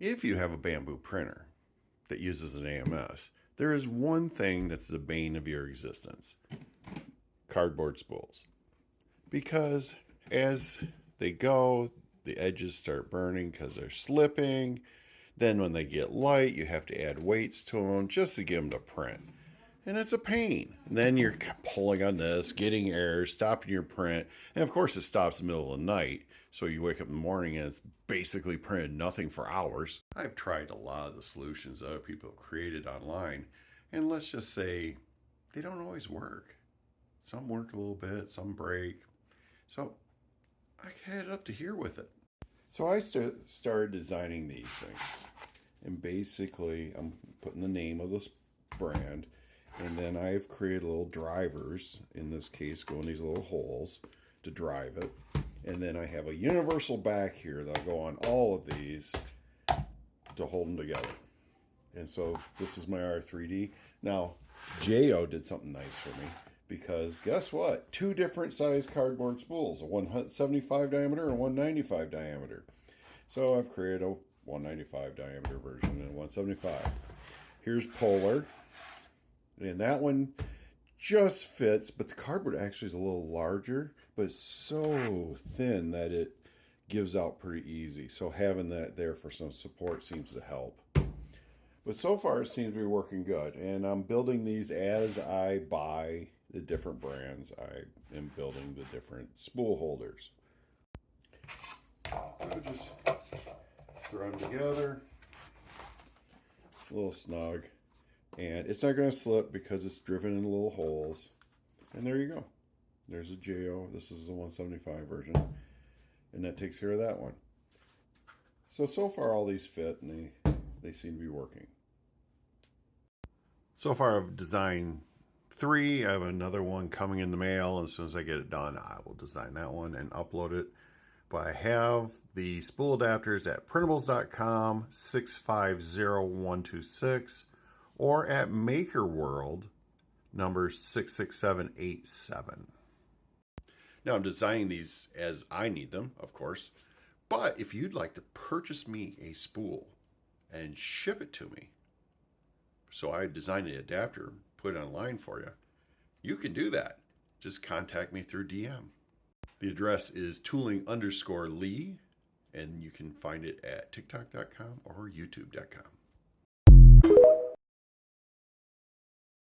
If you have a Bambu printer that uses an AMS, there is one thing that's the bane of your existence: cardboard spools. Because as they go, the edges start burning because they're slipping. Then when they get light, you have to add weights to them just to get them to print. And it's a pain. And then you're pulling on this, getting errors, stopping your print. And of course, it stops in the middle of the night. So you wake up in the morning and it's basically printed nothing for hours. I've tried a lot of the solutions that other people have created online. And let's just say they don't always work. Some work a little bit, some break. So I had it up to here with it. So I started designing these things. And basically, I'm putting the name of this brand. And then I've created little drivers, in this case, go in these little holes to drive it. And then I have a universal back here that'll go on all of these to hold them together. And so this is my R3D. Now, Jo did something nice for me, because guess what? Two different size cardboard spools, a 175 diameter and a 195 diameter. So I've created a 195 diameter version and a 175. Here's polar. And that one just fits, but the cardboard actually is a little larger, but it's so thin that it gives out pretty easy. So having that there for some support seems to help. But so far it seems to be working good. And I'm building these as I buy the different brands. I am building the different spool holders. So just throw them together, a little snug. And it's not going to slip because it's driven in little holes. And there you go. There's a Jo. This is the 175 version. And that takes care of that one. So far all these fit and they seem to be working. So far I've designed 3. I have another one coming in the mail. And as soon as I get it done, I will design that one and upload it. But I have the spool adapters at printables.com 650126. Or at Maker World, number 66787. Now I'm designing these as I need them, of course. But if you'd like to purchase me a spool and ship it to me, so I designed an adapter, put it online for you, you can do that. Just contact me through DM. The address is tooling_Lee, and you can find it at tiktok.com or youtube.com.